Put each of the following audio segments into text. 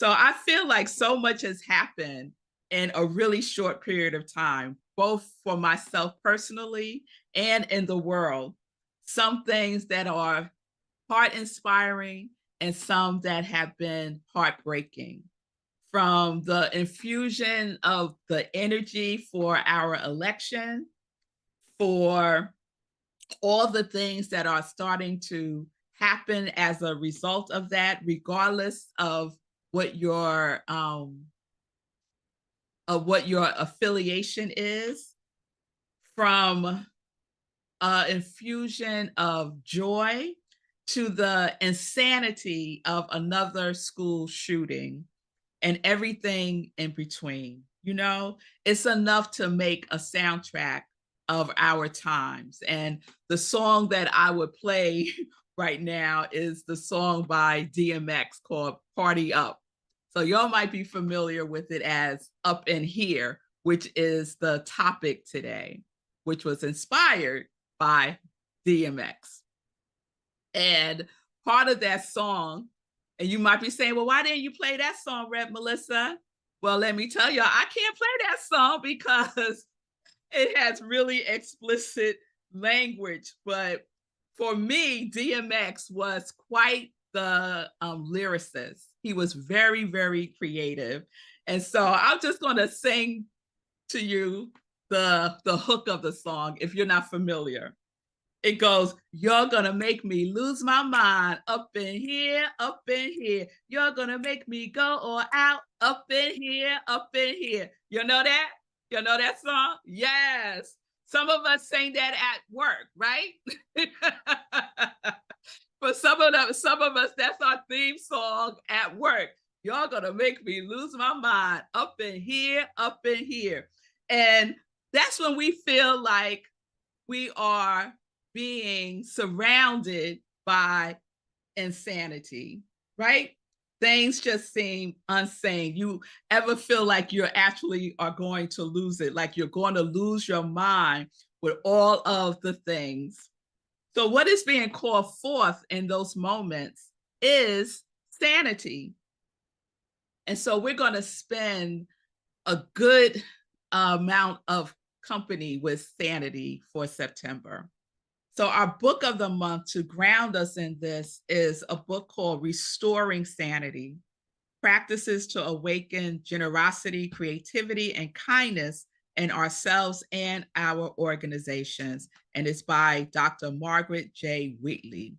So I feel like so much has happened in a really short period of time, both for myself personally and in the world. Some things that are heart inspiring and some that have been heartbreaking. From the infusion of the energy for our election, for all the things that are starting to happen as a result of that, regardless what your um, of what your affiliation is, from infusion of joy to the insanity of another school shooting and everything in between. You know, it's enough to make a soundtrack of our times. And the song that I would play right now is the song by DMX called Party Up. So y'all might be familiar with it as Up in Here, which is the topic today, which was inspired by DMX. And part of that song, and you might be saying, well, why didn't you play that song, revmelissa? Well, let me tell you, I can't play that song because it has really explicit language. But for me, DMX was quite the lyricist. He was very, very creative. And so I'm just going to sing to you the hook of the song if you're not familiar. It goes, you're gonna make me lose my mind up in here, up in here. You're gonna make me go all out up in here, up in here. You know that? You know that song? Yes. Some of us sing that at work, right? For some of us, that's our theme song at work. You're gonna make me lose my mind up in here, up in here. And that's when we feel like we are being surrounded by insanity, right? Things just seem insane. You ever feel like you actually are going to lose it, like you're going to lose your mind with all of the things. So, what is being called forth in those moments is sanity. And so, we're going to spend a good amount of company with sanity for September. So, our book of the month to ground us in this is a book called Restoring Sanity: Practices to Awaken Generosity, Creativity, and Kindness in Ourselves and Our Organizations. And it's by Dr. Margaret J. Wheatley.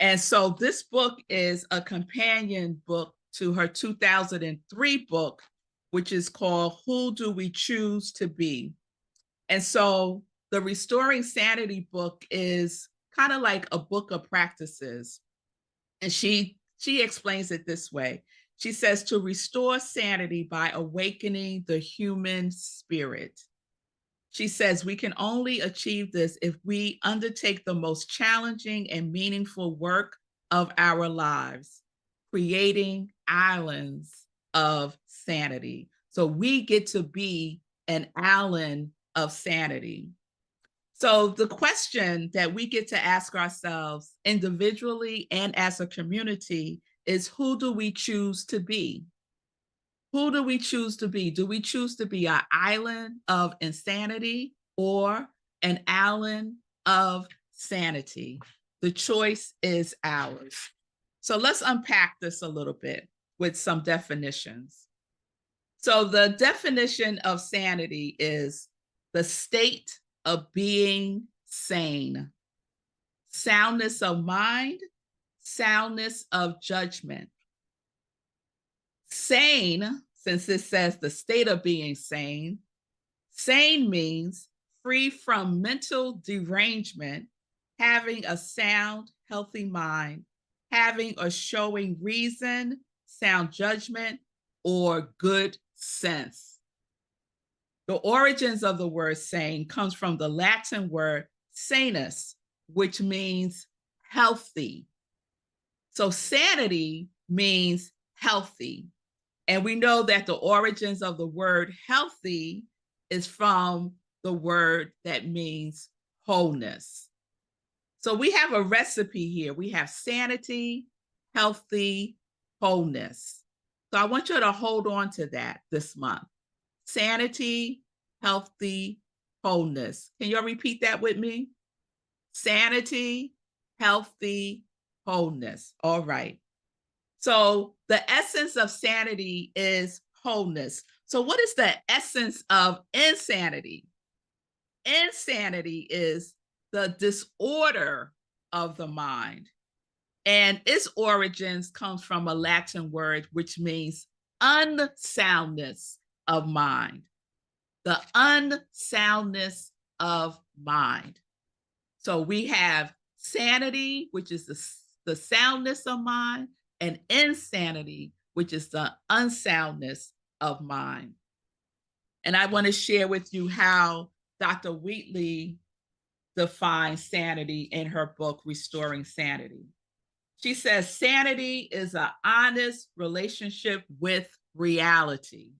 And so, this book is a companion book to her 2003 book, which is called Who Do We Choose to Be? And so the Restoring Sanity book is kind of like a book of practices. And she explains it this way. She says to restore sanity by awakening the human spirit. She says we can only achieve this if we undertake the most challenging and meaningful work of our lives, creating islands of sanity. So we get to be an island of sanity. So the question that we get to ask ourselves individually and as a community is, who do we choose to be? Who do we choose to be? Do we choose to be an island of insanity or an island of sanity? The choice is ours. So let's unpack this a little bit with some definitions. So the definition of sanity is the state of being sane, soundness of mind, soundness of judgment. Sane, since it says the state of being sane, sane means free from mental derangement, having a sound, healthy mind, having or showing reason, sound judgment, or good sense. The origins of the word sane comes from the Latin word sanus, which means healthy. So sanity means healthy. And we know that the origins of the word healthy is from the word that means wholeness. So we have a recipe here. We have sanity, healthy, wholeness. So I want you to hold on to that this month. Sanity, healthy, wholeness. Can you repeat that with me? Sanity, healthy, wholeness. All right. So the essence of sanity is wholeness. So what is the essence of insanity? Insanity is the disorder of the mind. And its origins comes from a Latin word which means unsoundness of mind. The unsoundness of mind. So we have sanity, which is the soundness of mind, and insanity, which is the unsoundness of mind. And I want to share with you how Dr. Wheatley defines sanity in her book, Restoring Sanity. She says sanity is an honest relationship with reality.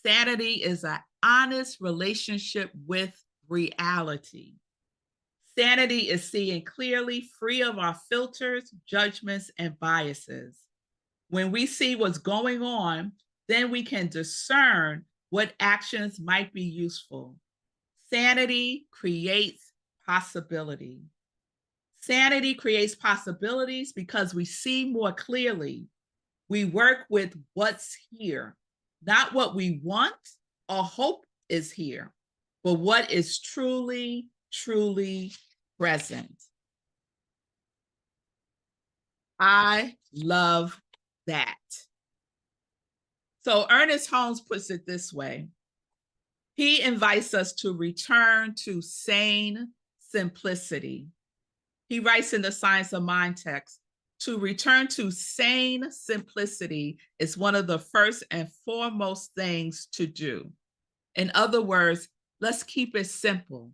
Sanity is an honest relationship with reality. Sanity is seeing clearly, free of our filters, judgments, and biases. When we see what's going on, then we can discern what actions might be useful. Sanity creates possibility. Sanity creates possibilities because we see more clearly. We work with what's here, not what we want or hope is here, but what is truly, truly present. I love that. So Ernest Holmes puts it this way. He invites us to return to sane simplicity. He writes in the Science of Mind text, to return to sane simplicity is one of the first and foremost things to do. In other words, let's keep it simple.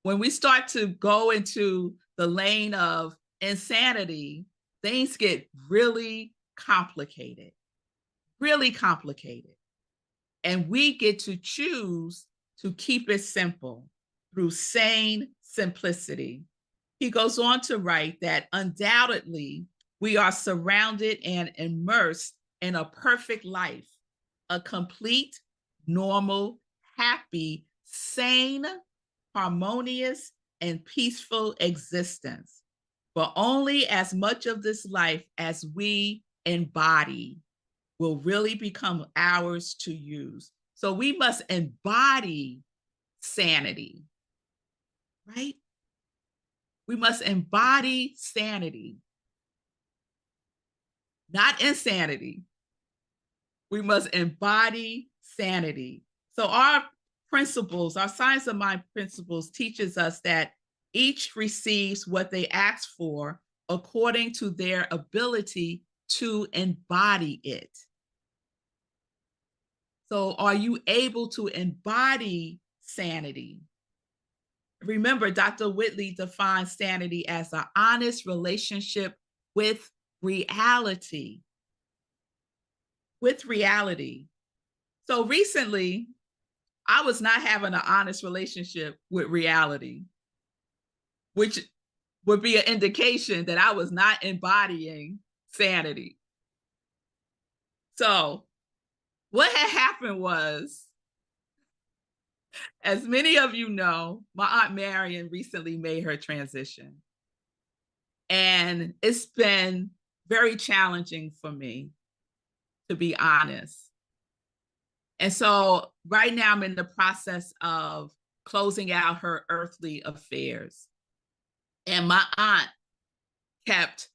When we start to go into the lane of insanity, things get really complicated, really complicated. And we get to choose to keep it simple through sane simplicity. He goes on to write that undoubtedly we are surrounded and immersed in a perfect life, a complete, normal, happy, sane, harmonious, and peaceful existence. But only as much of this life as we embody will really become ours to use. So we must embody sanity, right? We must embody sanity, not insanity. We must embody sanity. So our principles, our Science of Mind principles teaches us that each receives what they ask for according to their ability to embody it. So are you able to embody sanity? Remember, Dr. Wheatley defines sanity as an honest relationship with reality. With reality. So recently, I was not having an honest relationship with reality, which would be an indication that I was not embodying sanity. So what had happened was, as many of you know, my Aunt Marion recently made her transition. And it's been very challenging for me, to be honest. And so right now I'm in the process of closing out her earthly affairs. And my aunt kept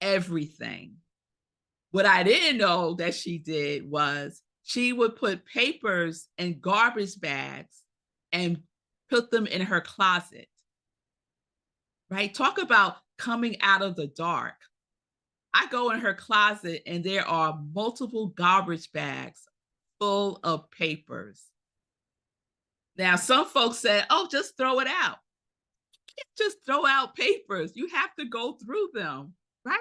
everything. What I didn't know that she did was she would put papers in garbage bags and put them in her closet, right? Talk about coming out of the dark. I go in her closet and there are multiple garbage bags full of papers. Now, some folks said, oh, just throw it out. You can't just throw out papers. You have to go through them, right?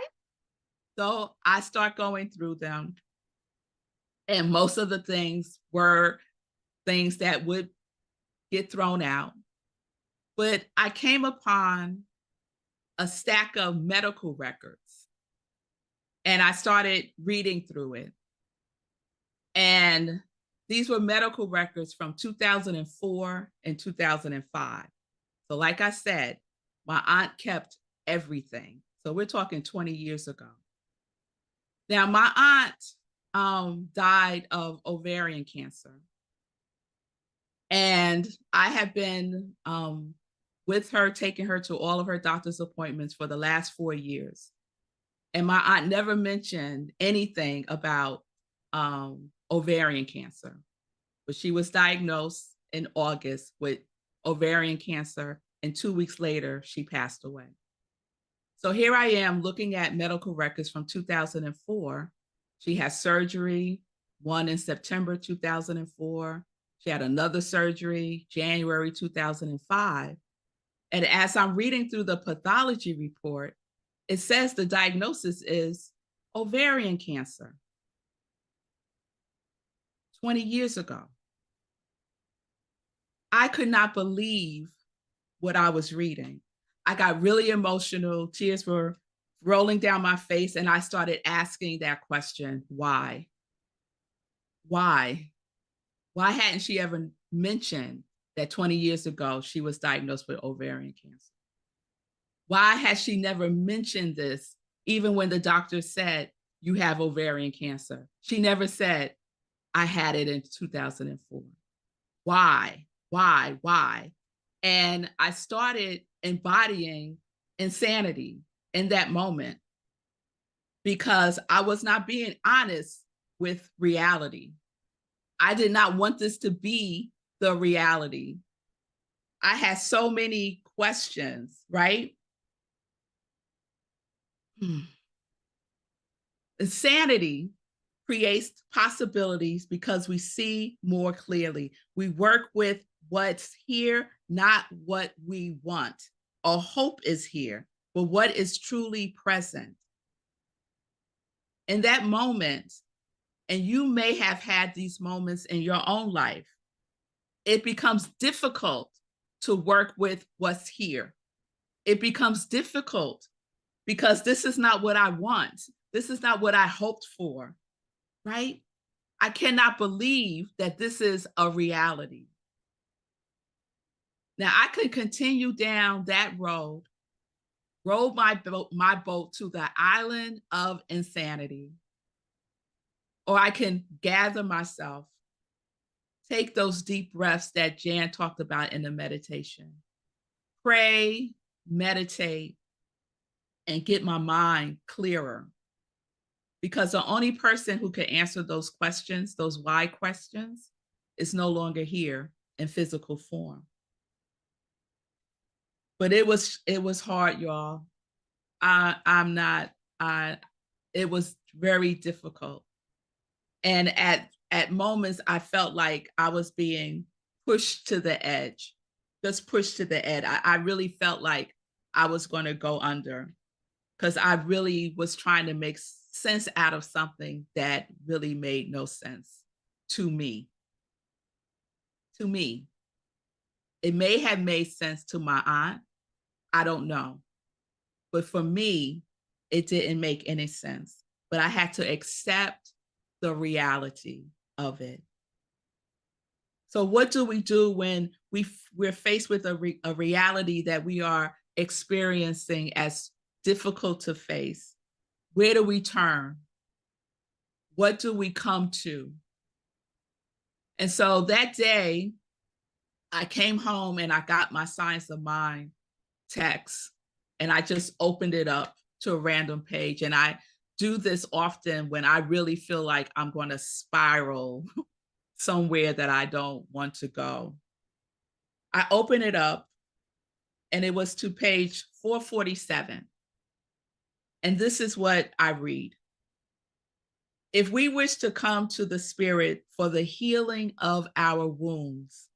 So I start going through them. And most of the things were things that would get thrown out. But I came upon a stack of medical records. And I started reading through it. And these were medical records from 2004 and 2005. So like I said, my aunt kept everything. So we're talking 20 years ago. Now, my aunt died of ovarian cancer. And I have been with her, taking her to all of her doctor's appointments for the last 4 years. And my aunt never mentioned anything about ovarian cancer. But she was diagnosed in August with ovarian cancer, and 2 weeks later, she passed away. So here I am looking at medical records from 2004. She had surgery, one in September 2004. She had another surgery, January 2005. And as I'm reading through the pathology report, it says the diagnosis is ovarian cancer. 20 years ago. I could not believe what I was reading. I got really emotional. Tears were rolling down my face, and I started asking that question, why? Why? Why hadn't she ever mentioned that 20 years ago she was diagnosed with ovarian cancer? Why has she never mentioned this, even when the doctor said, you have ovarian cancer? She never said, I had it in 2004. Why? Why? And I started embodying insanity in that moment because I was not being honest with reality. I did not want this to be the reality. I had so many questions, right? Insanity creates possibilities because we see more clearly. We work with what's here, not what we want. Our hope is here, but what is truly present. In that moment, and you may have had these moments in your own life, it becomes difficult to work with what's here. It becomes difficult because this is not what I want. This is not what I hoped for, right? I cannot believe that this is a reality. Now, I could continue down that road, row my boat to the island of insanity, or I can gather myself, take those deep breaths that Jan talked about in the meditation, pray, meditate, and get my mind clearer. Because the only person who can answer those questions, those why questions, is no longer here in physical form. But it was hard, y'all. It was very difficult. And at moments, I felt like I was being pushed to the edge, just pushed to the edge. I really felt like I was going to go under because I really was trying to make sense out of something that really made no sense to me. To me. It may have made sense to my aunt. I don't know. But for me, it didn't make any sense. But I had to accept the reality of it. So what do we do when we're faced with a reality that we are experiencing as difficult to face? Where do we turn? What do we come to? And so that day, I came home and I got my Science of Mind text, and I just opened it up to a random page. And I do this often when I really feel like I'm going to spiral somewhere that I don't want to go. I open it up, and it was to page 447. And this is what I read. If we wish to come to the Spirit for the healing of our wounds,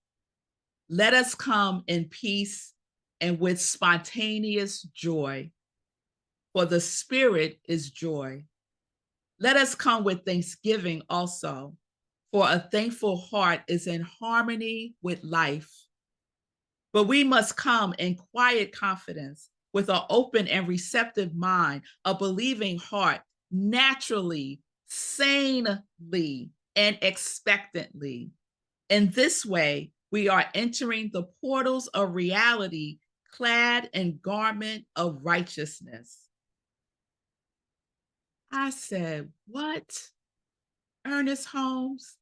let us come in peace and with spontaneous joy, for the Spirit is joy. Let us come with thanksgiving also, for a thankful heart is in harmony with life. But we must come in quiet confidence with an open and receptive mind, a believing heart, naturally, sanely, and expectantly. In this way, we are entering the portals of reality clad in garment of righteousness. I said, what? Ernest Holmes?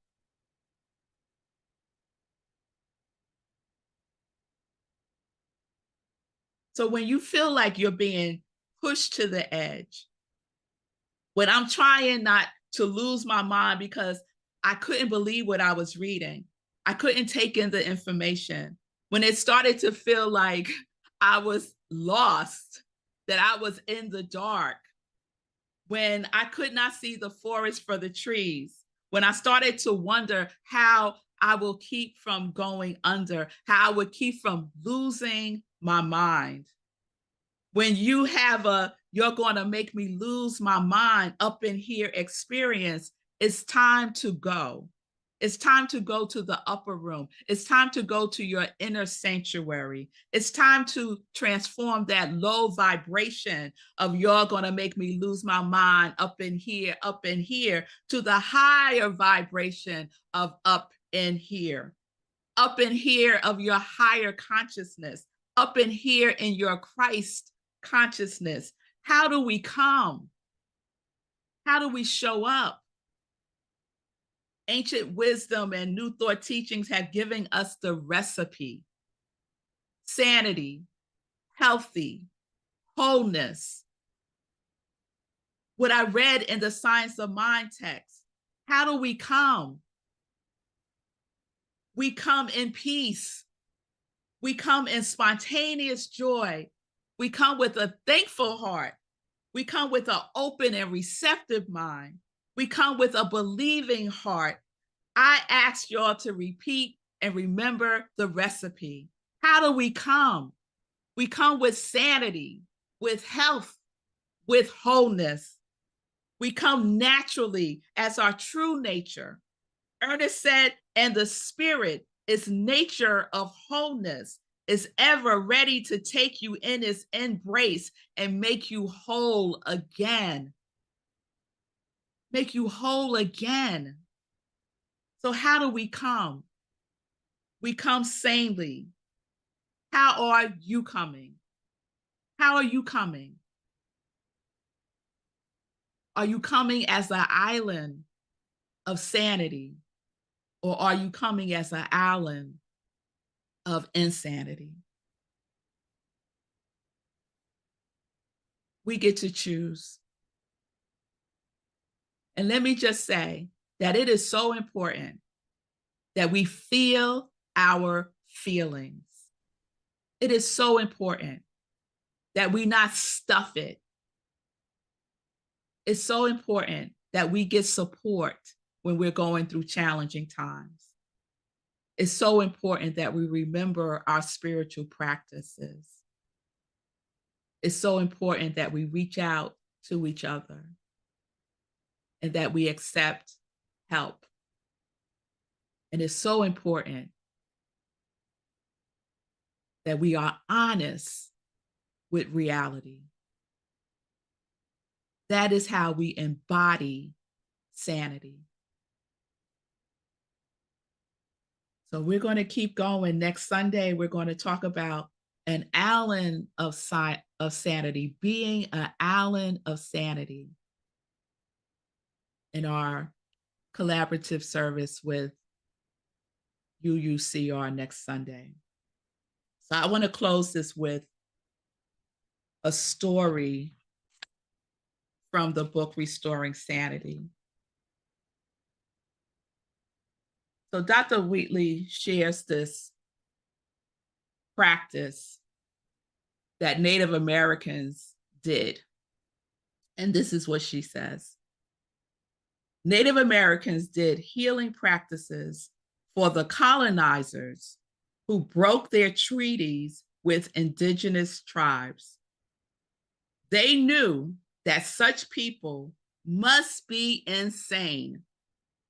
So when you feel like you're being pushed to the edge, when I'm trying not to lose my mind because I couldn't believe what I was reading, I couldn't take in the information. When it started to feel like I was lost, that I was in the dark, when I could not see the forest for the trees, when I started to wonder how I will keep from going under, how I would keep from losing my mind. When you have you're going to make me lose my mind up in here experience, it's time to go. It's time to go to the upper room. It's time to go to your inner sanctuary. It's time to transform that low vibration of you're going to make me lose my mind up in here, to the higher vibration of up in here of your higher consciousness, up in here in your Christ consciousness. How do we come? How do we show up? Ancient wisdom and new thought teachings have given us the recipe: sanity, healthy, wholeness. What I read in the Science of Mind text, how do we come? We come in peace. We come in spontaneous joy. We come with a thankful heart. We come with an open and receptive mind. We come with a believing heart. I ask y'all to repeat and remember the recipe. How do we come? We come with sanity, with health, with wholeness. We come naturally as our true nature. Ernest said, and the spirit is nature of wholeness, is ever ready to take you in its embrace and make you whole again. Make you whole again. So how do we come? We come sanely. How are you coming? How are you coming? Are you coming as an island of sanity? Or are you coming as an island of insanity? We get to choose. And let me just say that it is so important that we feel our feelings. It is so important that we not stuff it. It's so important that we get support when we're going through challenging times. It's so important that we remember our spiritual practices. It's so important that we reach out to each other and that we accept help. And it's so important that we are honest with reality. That is how we embody sanity. So we're going to keep going. Next Sunday, we're going to talk about an island of sanity, being an island of sanity in our collaborative service with UUCR next Sunday. So I want to close this with a story from the book Restoring Sanity. So Dr. Wheatley shares this practice that Native Americans did. And this is what she says. Native Americans did healing practices for the colonizers who broke their treaties with indigenous tribes. They knew that such people must be insane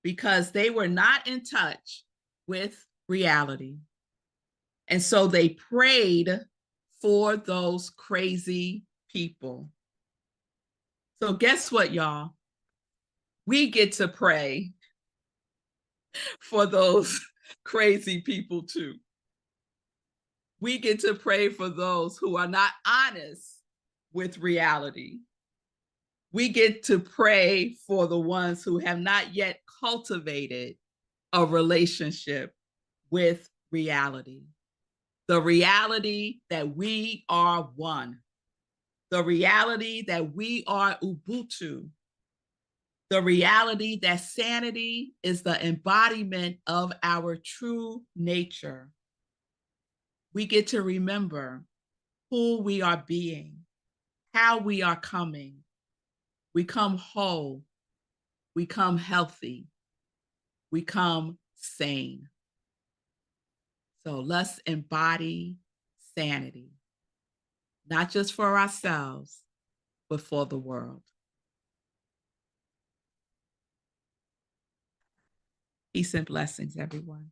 because they were not in touch with reality. And so they prayed for those crazy people. So guess what, y'all? we get to pray for those crazy people too. We get to pray for those who are not honest with reality. We get to pray for the ones who have not yet cultivated a relationship with reality. The reality that we are one. The reality that we are Ubuntu. The reality that sanity is the embodiment of our true nature. We get to remember who we are being, how we are coming. We come whole. We come healthy. We come sane. So let's embody sanity, not just for ourselves, but for the world. Peace and blessings, everyone.